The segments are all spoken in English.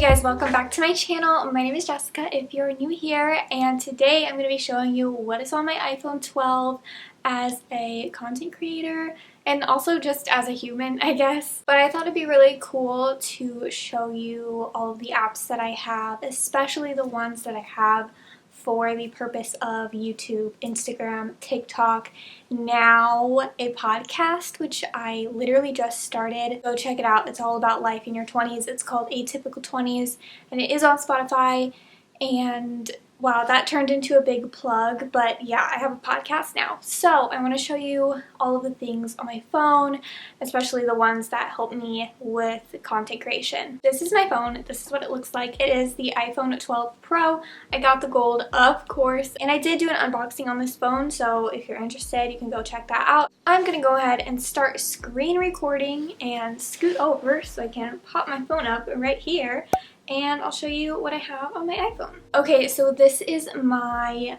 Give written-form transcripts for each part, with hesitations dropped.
guys, welcome back to my channel. My name is Jessica if you're new here, and today I'm going to be showing you what is on my iPhone 12 as a content creator and also just as a human, I guess. But I thought it'd be really cool to show you all of the apps that I have, especially the ones that I have for the purpose of YouTube, Instagram, TikTok, now a podcast, which I literally just started. Go check it out. It's all about life in your 20s. It's called Atypical 20s, and it is on Spotify. And wow, that turned into a big plug, but yeah, I have a podcast now. So I want to show you all of the things on my phone, especially the ones that help me with content creation. This is my phone. This is what it looks like. It is the iPhone 12 Pro. I got the gold, of course, and I did do an unboxing on this phone, so if you're interested, you can go check that out. I'm gonna go ahead and start screen recording and scoot over so I can pop my phone up right here, and I'll show you what I have on my iPhone. Okay, so this is my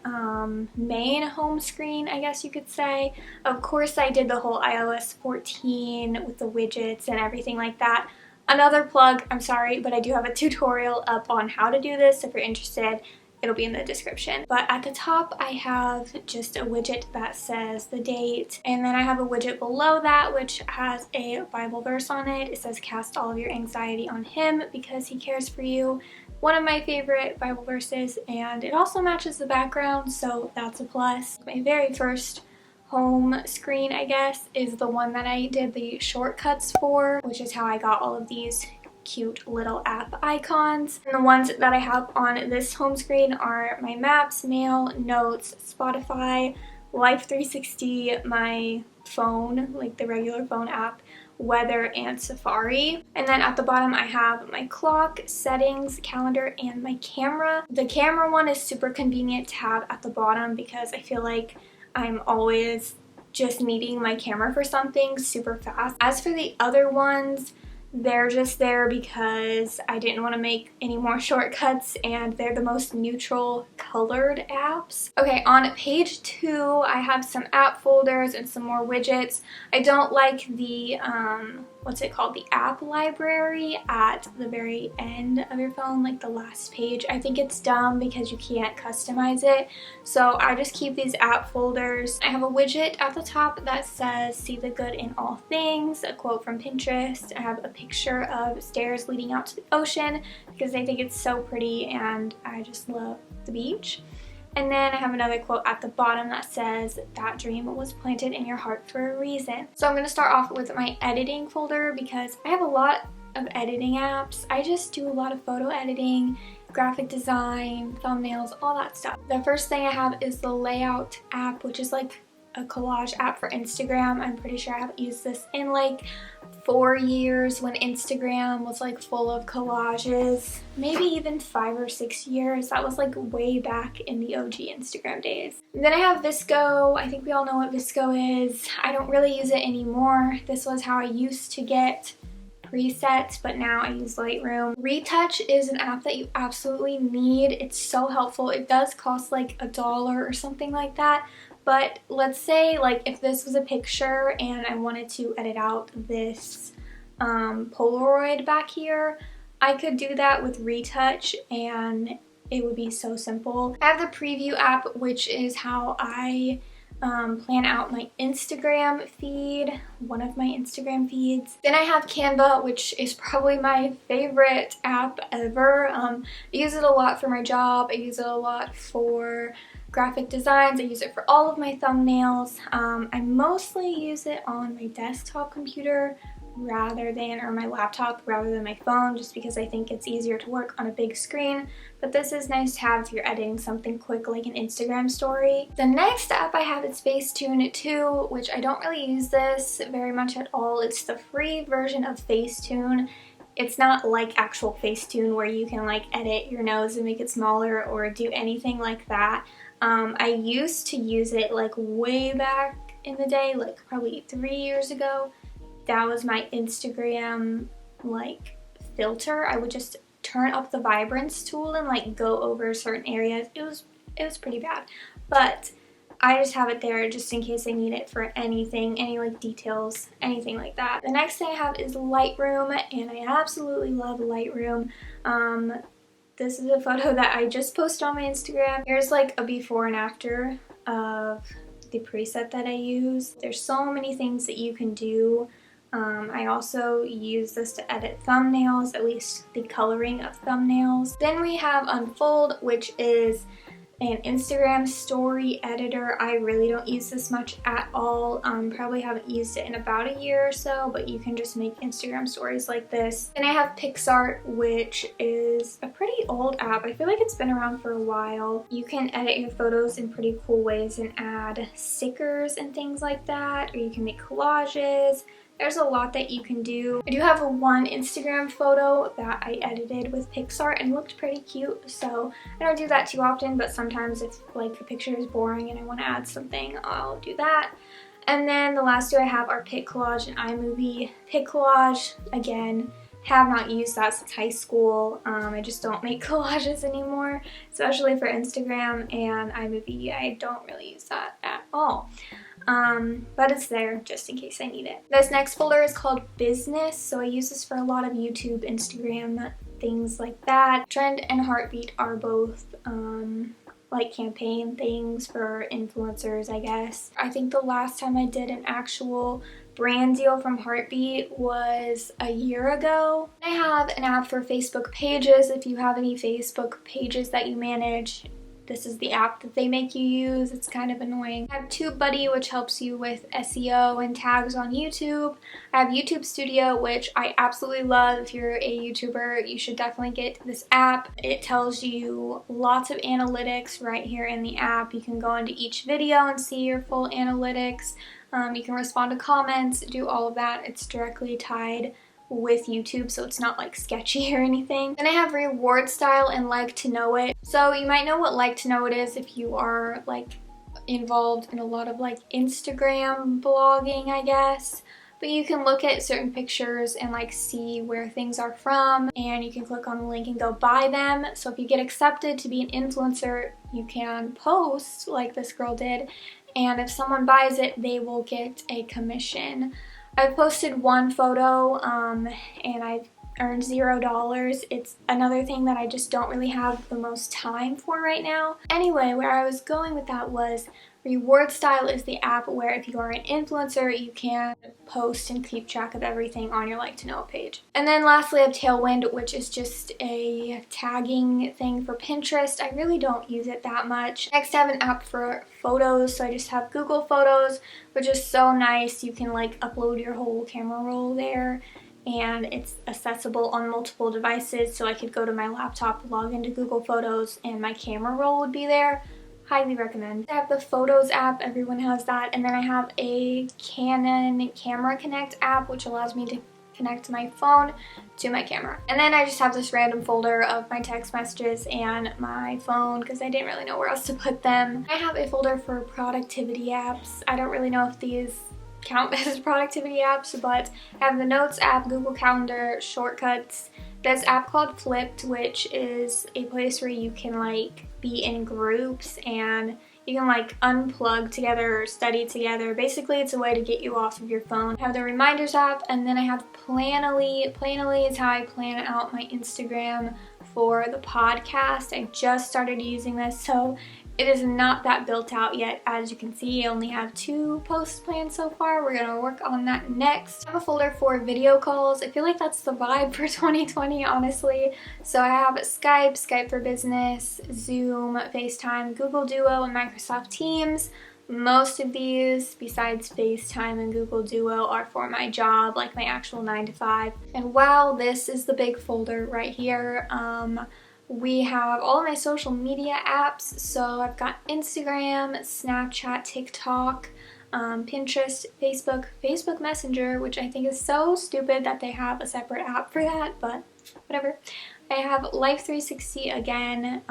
main home screen, I guess you could say. Of course, I did the whole iOS 14 with the widgets and everything like that. Another plug, I'm sorry, but I do have a tutorial up on how to do this. If you're interested, it'll be in the description. But at the top, I have just a widget that says the date, and then I have a widget below that which has a Bible verse on it. It says, "Cast all of your anxiety on him because he cares for you." One of my favorite Bible verses, and it also matches the background, so that's a plus. My very first home screen, I guess, is the one that I did the shortcuts for, which is how I got all of these cute little app icons. And the ones that I have on this home screen are my Maps, Mail, Notes, Spotify, Life 360, my phone, like the regular phone app, Weather, and Safari. And then at the bottom I have my clock, settings, calendar, and my camera. The camera one is super convenient to have at the bottom because I feel like I'm always just needing my camera for something super fast. As for the other ones, they're just there because I didn't want to make any more shortcuts, and they're the most neutral colored apps. Okay, on page 2, I have some app folders and some more widgets. I don't like the, what's it called? The app library at the very end of your phone, like the last page. I think it's dumb because you can't customize it. So I just keep these app folders. I have a widget at the top that says, "See the good in all things," a quote from Pinterest. I have a picture of stairs leading out to the ocean because I think it's so pretty and I just love the beach. And then I have another quote at the bottom that says, "That dream was planted in your heart for a reason." So I'm going to start off with my editing folder because I have a lot of editing apps. I just do a lot of photo editing, graphic design, thumbnails, all that stuff. The first thing I have is the Layout app, which is like a collage app for Instagram. I'm pretty sure I haven't used this in like 4 years when Instagram was like full of collages, maybe even 5 or 6 years. That was like way back in the OG Instagram days. And then I have VSCO. I think we all know what VSCO is. I don't really use it anymore. This was how I used to get presets, but now I use Lightroom. Retouch is an app that you absolutely need. It's so helpful. It does cost like $1 or something like that. But let's say like if this was a picture and I wanted to edit out this Polaroid back here, I could do that with Retouch and it would be so simple. I have the Preview app, which is how I plan out my Instagram feed, one of my Instagram feeds. Then I have Canva, which is probably my favorite app ever. I use it a lot for my job. I use it a lot for graphic designs. I use it for all of my thumbnails. I mostly use it on my desktop computer or my laptop rather than my phone, just because I think it's easier to work on a big screen. But this is nice to have if you're editing something quick like an Instagram story. The next app I have is Facetune 2, which I don't really use this very much at all. It's the free version of Facetune. It's not like actual Facetune where you can like edit your nose and make it smaller or do anything like that. I used to use it like way back in the day, like probably 3 years ago. That was my Instagram like filter. I would just turn up the vibrance tool and like go over certain areas. It was pretty bad. But I just have it there just in case I need it for anything, any like details, anything like that. The next thing I have is Lightroom, and I absolutely love Lightroom. This is a photo that I just posted on my Instagram. Here's like a before and after of the preset that I use. There's so many things that you can do. I also use this to edit thumbnails, at least the coloring of thumbnails. Then we have Unfold, which is an Instagram story editor. I really don't use this much at all. Probably haven't used it in about a year or so, but you can just make Instagram stories like this. Then I have PicsArt, which is a pretty old app. I feel like it's been around for a while. You can edit your photos in pretty cool ways and add stickers and things like that, or you can make collages. There's a lot that you can do. I do have one Instagram photo that I edited with PicsArt and looked pretty cute, so I don't do that too often, but sometimes if like the picture is boring and I want to add something, I'll do that. And then the last two I have are PicCollage and iMovie. PicCollage, again, have not used that since high school. I just don't make collages anymore, especially for Instagram, and iMovie, I don't really use that at all. But it's there just in case I need it. This next folder is called Business, so I use this for a lot of YouTube, Instagram, things like that. Trend and Heartbeat are both like campaign things for influencers, I guess. I think the last time I did an actual brand deal from Heartbeat was a year ago. I have an app for Facebook pages. If you have any Facebook pages that you manage, this is the app that they make you use. It's kind of annoying. I have TubeBuddy, which helps you with SEO and tags on YouTube. I have YouTube Studio, which I absolutely love. If you're a YouTuber, you should definitely get this app. It tells you lots of analytics right here in the app. You can go into each video and see your full analytics. You can respond to comments, do all of that. It's directly tied with YouTube, so it's not like sketchy or anything. Then I have Reward Style and Like to Know It. So you might know what Like to Know It is if you are like involved in a lot of like Instagram blogging, I guess. But you can look at certain pictures and like see where things are from, and you can click on the link and go buy them. So if you get accepted to be an influencer, you can post like this girl did, and if someone buys it, they will get a commission. I've posted one photo and I've earned $0. It's another thing that I just don't really have the most time for right now. Anyway, where I was going with that was Reward Style is the app where if you are an influencer, you can post and keep track of everything on your Like to Know page. And then lastly, I have Tailwind, which is just a tagging thing for Pinterest. I really don't use it that much. Next, I have an app for photos, so I just have Google Photos, which is so nice. You can like upload your whole camera roll there, and it's accessible on multiple devices, so I could go to my laptop, log into Google Photos, and my camera roll would be there. Highly recommend. I have the Photos app, everyone has that, and then I have a Canon Camera Connect app, which allows me to connect my phone to my camera. And then I just have this random folder of my text messages and my phone because I didn't really know where else to put them. I have a folder for productivity apps. I don't really know if these count as productivity apps, but I have the Notes app, Google Calendar, Shortcuts, this app called Flipped, which is a place where you can like be in groups and you can like unplug together or study together. Basically, it's a way to get you off of your phone. I have the Reminders app, and then I have Planoly. Planoly is how I plan out my Instagram for the podcast. I just started using this, so it is not that built out yet. As you can see, I only have 2 posts planned so far. We're gonna work on that next. I have a folder for video calls. I feel like that's the vibe for 2020, honestly. So I have Skype, Skype for Business, Zoom, FaceTime, Google Duo, and Microsoft Teams. Most of these, besides FaceTime and Google Duo, are for my job, like my actual 9 to 5. And wow, this is the big folder right here. We have all of my social media apps, so I've got Instagram, Snapchat, TikTok, Pinterest, Facebook Messenger, which I think is so stupid that they have a separate app for that, but whatever. I have Life360 again,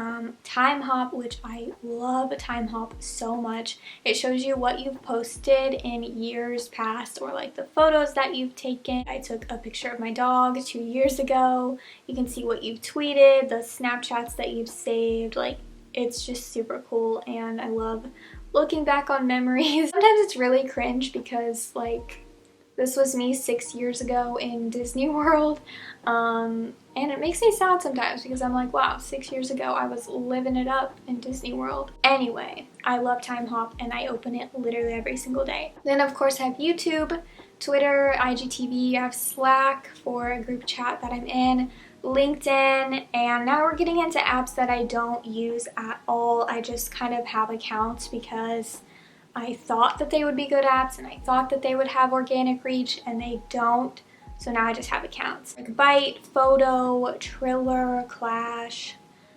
Time Hop, which I love Time Hop so much. It shows you what you've posted in years past, or like the photos that you've taken. I took a picture of my dog 2 years ago. You can see what you've tweeted, the Snapchats that you've saved. Like, it's just super cool, and I love looking back on memories. Sometimes it's really cringe because like this was me 6 years ago in Disney World, and it makes me sad sometimes because I'm like, wow, 6 years ago I was living it up in Disney World. Anyway, I love Time Hop and I open it literally every single day. Then of course I have YouTube, Twitter, IGTV, I have Slack for a group chat that I'm in, LinkedIn, and now we're getting into apps that I don't use at all. I just kind of have accounts because I thought that they would be good apps and I thought that they would have organic reach, and they don't. So now I just have accounts. Like Byte, Photo, Triller, Clash.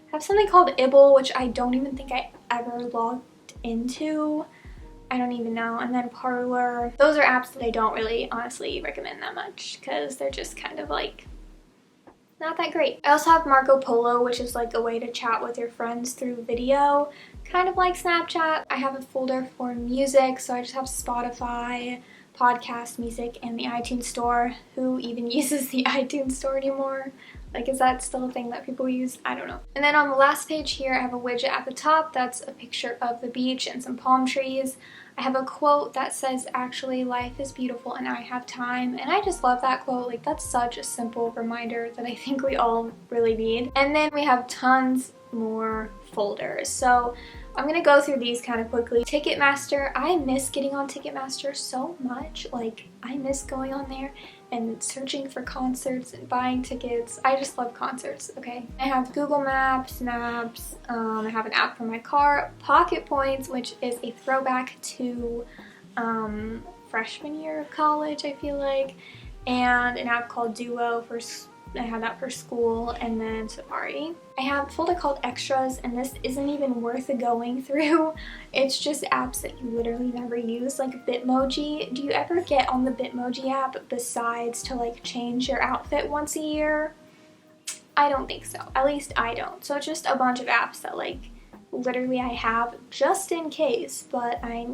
I have something called Ibble, which I don't even think I ever logged into. I don't even know. And then Parlor. Those are apps that I don't really honestly recommend that much because they're just kind of like not that great. I also have Marco Polo, which is like a way to chat with your friends through video, kind of like Snapchat. I have a folder for music, so I just have Spotify, podcast, music, and the iTunes store. Who even uses the iTunes store anymore? Like, is that still a thing that people use? I don't know. And then on the last page here, I have a widget at the top that's a picture of the beach and some palm trees. I have a quote that says, actually, life is beautiful and I have time. And I just love that quote. Like, that's such a simple reminder that I think we all really need. And then we have tons more folders. So I'm gonna go through these kind of quickly. Ticketmaster, I miss getting on Ticketmaster so much. Like, I miss going on there and searching for concerts and buying tickets. I just love concerts, okay? I have Google Maps, Maps, I have an app for my car, Pocket Points, which is a throwback to freshman year of college, I feel like, and an app called Duo for I have that for school, and then Safari. I have a folder called Extras, and this isn't even worth going through. It's just apps that you literally never use, like Bitmoji. Do you ever get on the Bitmoji app besides to like change your outfit once a year? I don't think so. At least I don't. So it's just a bunch of apps that like literally I have just in case, but I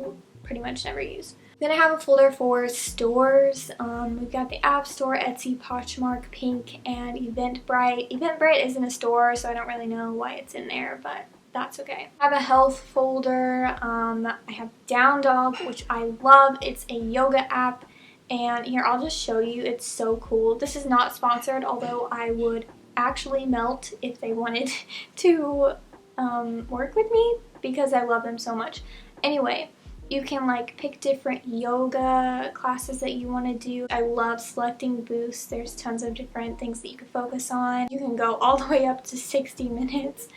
pretty much never use. Then I have a folder for stores. We've got the App Store, Etsy, Poshmark, Pink, and Eventbrite. Eventbrite isn't a store, so I don't really know why it's in there, but that's okay. I have a health folder. I have Down Dog, which I love. It's a yoga app, and here, I'll just show you. It's so cool. This is not sponsored, although I would actually melt if they wanted to work with me because I love them so much. Anyway, you can like pick different yoga classes that you want to do. I love selecting boosts. There's tons of different things that you can focus on. You can go all the way up to 60 minutes.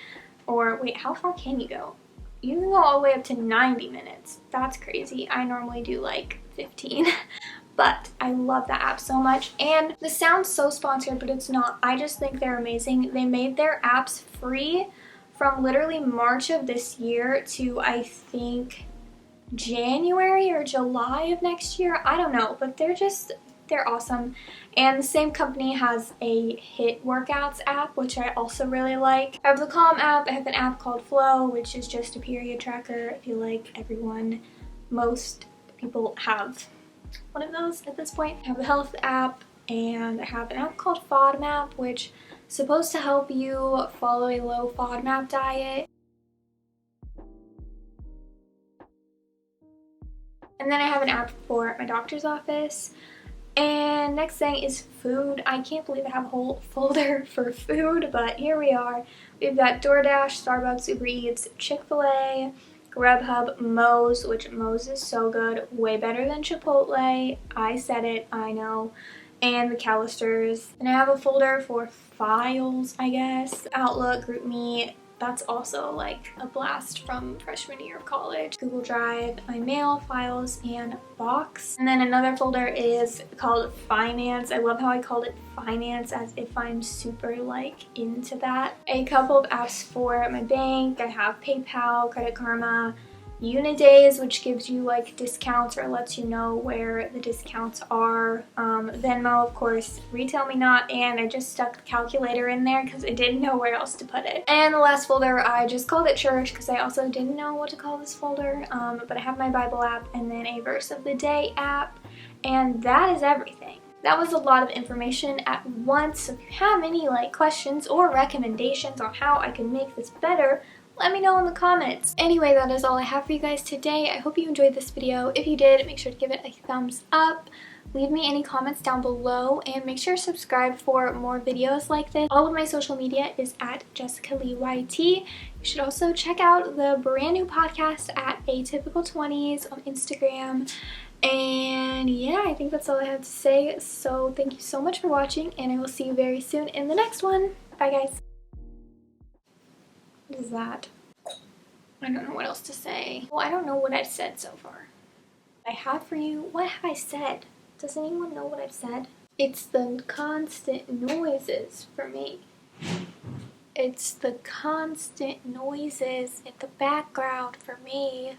Or wait, how far can you go? You can go all the way up to 90 minutes. That's crazy. I normally do like 15. But I love that app so much. And this sounds so sponsored, but it's not. I just think they're amazing. They made their apps free from literally March of this year to I think January or July of next year. I don't know, but they're awesome. And the same company has a HIIT workouts app, which I also really like. I have the Calm app. I have an app called Flow, which is just a period tracker. I feel like most people have one of those at this point. I have the health app, and I have an app called FODMAP, which is supposed to help you follow a low FODMAP diet. And then I have an app for my doctor's office. And next thing is food. I can't believe I have a whole folder for food, but here we are. We've got DoorDash, Starbucks, Uber Eats, Chick-fil-A, Grubhub, Moe's, which Moe's is so good, way better than Chipotle. I said it, I know. And McAllister's. And I have a folder for files, I guess. Outlook, GroupMe. That's also like a blast from freshman year of college. Google Drive, my mail, files, and Box. And then another folder is called Finance. I love how I called it Finance as if I'm super like into that. A couple of apps for my bank. I have PayPal, Credit Karma, Unidays, which gives you like discounts or lets you know where the discounts are. Venmo, of course, Retail Me Not, and I just stuck the calculator in there because I didn't know where else to put it. And the last folder, I just called it Church because I also didn't know what to call this folder, but I have my Bible app and then a Verse of the Day app, and that is everything. That was a lot of information at once, so if you have any like questions or recommendations on how I can make this better, Let me know in the comments. Anyway, that is all I have for you guys today. I hope you enjoyed this video. If you did, make sure to give it a thumbs up. Leave me any comments down below and make sure to subscribe for more videos like this. All of my social media is at Jessica Leigh YT. You should also check out the brand new podcast at ATYPICAL20s on Instagram. And yeah, I think that's all I have to say. So thank you so much for watching and I will see you very soon in the next one. Bye guys. What is that? I don't know what else to say. Well, I don't know what I've said so far. I have for you. What have I said? Does anyone know what I've said? It's the constant noises for me. It's the constant noises in the background for me.